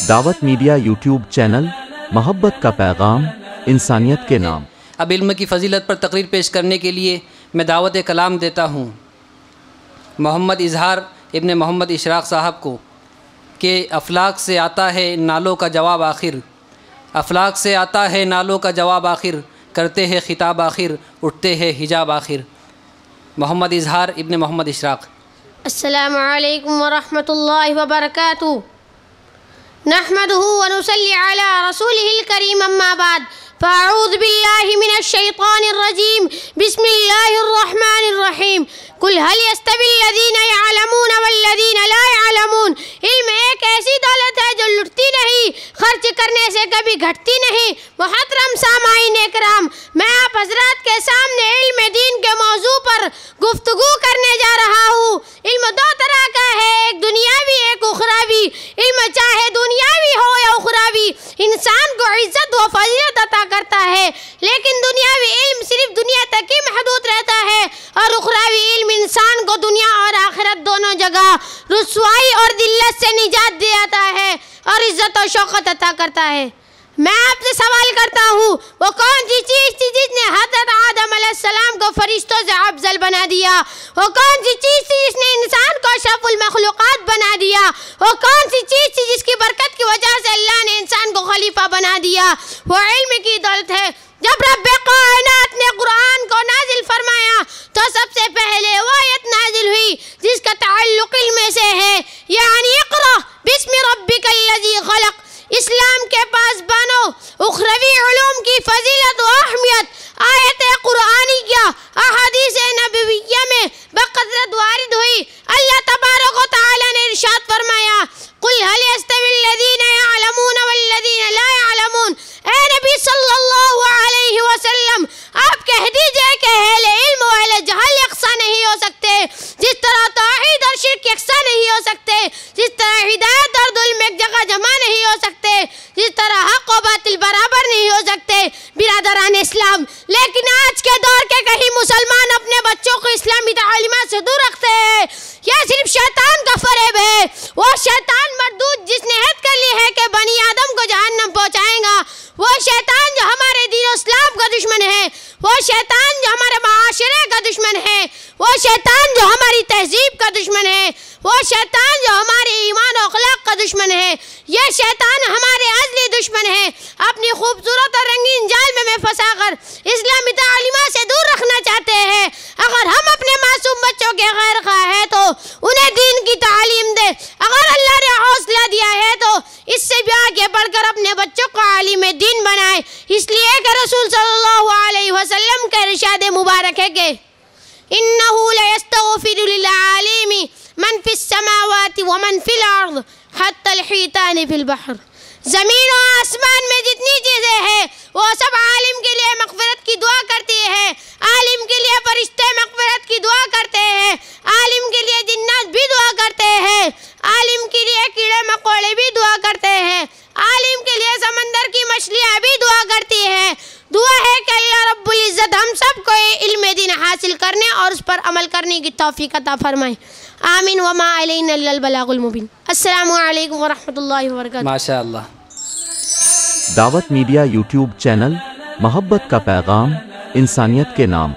دعوت media YouTube channel, محبت کا پیغام، انسانیت کے نام۔ اب علم کی فضیلت پر تقریر پیش کرنے کے لیے میں دعوت کلام دیتا ہوں محمد اظہار ابن محمد اشراق صاحب کو کہ افلاک سے آتا ہے نالوں کا جواب آخر، افلاک سے آتا ہے نالوں کا جواب آخر، کرتے ہیں خطاب آخر، اٹھتے ہیں حجاب آخر۔ محمد اظہار ابن محمد اشراق۔ السلام علیکم ورحمۃ اللہ وبرکاتہ۔ نحمدہ ونصلی علی رسولہ الکریم، اما بعد، فاعوذ باللہ من الشیطان الرجیم، بسم اللہ الرحمن الرحیم۔ قل هل يستوي الذین یعلمون والذین لا یعلمون۔ علم ایک ایسی دولت ہے جو لٹتی نہیں، خرچ کرنے سے کبھی گھٹتی نہیں۔ محترم سامعین اکرام، میں آپ حضرات کے سامنے علم دین کے موضوع پر گفتگو کرنے جا رہا ہوں۔ علم دو طرح کا ہے، ایک دنیاوی، ایک اخروی۔ علم چاہے دنیاوی ہو یا اخروی، انسان کو عزت و فضیلت عطا کرتا ہے، لیکن دنیاوی علم صرف دنیا تک ہی محدود رہتا ہے، اور اخروی علم انسان کو دنیا اور آخرت دونوں جگہ رسوائی اور ذلت سے نجات دیتا ہے اور عزت و شوکت عطا کرتا ہے۔ میں آپ سے سوال کرتا ہوں، وہ کون سی چیز تھی جس نے حضرت آدم علیہ السلام کو فرشتوں سے افضل بنا دیا؟ وہ کون سی چیز تھی جس نے انسان کو اشرف المخلوقات بنا دیا؟ وہ کون سی چیز تھی جس کی برکت کی وجہ سے اللہ نے انسان کو خلیفہ بنا دیا؟ وہ علم کی دولت ہے۔ جب رب کائنات نے قرآن کو نازل فرمایا تو سب سے پہلے وہ آیت نازل ہوئی جس کا تعلق علم سے ہے، یعنی اقرأ بسم ربک الذی خلق۔ اسلام کے پاس بانو اخروی علوم کی فضیلت و اہمیت آیت قرآنیہ احادیث نبویہ میں بکثرت وارد ہوئی۔ اللہ تبارک و تعالی نے ارشاد فرمایا، قل هل يستوي الذین یعلمون والذین لا یعلمون۔ اے نبی صلی اللہ علیہ وسلم، آپ کہہ دیجئے کہ اہل علم و اہل جہل یکساں نہیں ہو سکتے، جس طرح توحید اور شرک یکساں نہیں ہو سکتے، جس طرح ہدایت اور ظلم ایک جگہ جمع نہیں ہو سکتے، جس طرح حق و باطل برابر نہیں ہو سکتے۔ برادران اسلام، لیکن آج کے دور کے کہیں مسلمان اپنے بچوں کو اسلامی تعلیمات سے دور رکھتے ہیں۔ یہ صرف شیطان کا فریب ہے، وہ شیطان مردود جس نے عہد کر لی ہے کہ بنی آدم کو جہنم پہنچائے گا، وہ شیطان جو ہمارے دین و اسلام کا دشمن ہے، وہ شیطان جو ہمارے معاشرے کا دشمن ہے، وہ شیطان جو ہماری تہذیب کا دشمن ہے، وہ شیطان جو ہمارے ایمان و اخلاق کا دشمن ہے، یہ شیطان ہمارے ازلی دشمن ہے۔ اپنی خوبصورت اور رنگین جال میں پھنسا کر اسلامی تعلیمات سے دور رکھنا چاہتے ہیں۔ اگر ہم اپنے معصوم بچوں کے غیر خواہ ہیں تو انہیں دین کی تعلیم دے۔ اگر اللہ نے حوصلہ دیا ہے تو اس سے بھی آگے بڑھ کر اپنے بچوں کو عالم دین بنائے، اس لیے کہ رسول صلی اللہ علیہ وسلم کا ارشاد مبارک ہے کہ انہ لیستغفر للعالم من فی السماوات ومن فی الارض حتی الحیتان فی البحر۔ زمین و آسمان میں جتنی چیزیں ہیں وہ سب عالم کے لیے مغفرت کی دعا کرتی ہے، عالم کے لیے فرشتے مغفرت کی دعا کرتے ہیں، عالم کے لیے جنات بھی دعا کرتے ہیں، عالم کے لیے کیڑے مکوڑے بھی دعا کرتے ہیں، عالم کے لیے سمندر کی مچھلیاں بھی دعا کرتی ہیں۔ دعا ہے کہ اللہ رب العزت ہم سب کو علم دین حاصل کرنے اور اس پر عمل کرنے کی توفیق عطا فرمائے۔ آمین وما علینا الا البلاغ المبین۔ السلام علیکم ورحمۃ اللہ وبرکاتہ۔ ماشاء اللہ۔ دعوت میڈیا یوٹیوب چینل، محبت کا پیغام، انسانیت کے نام۔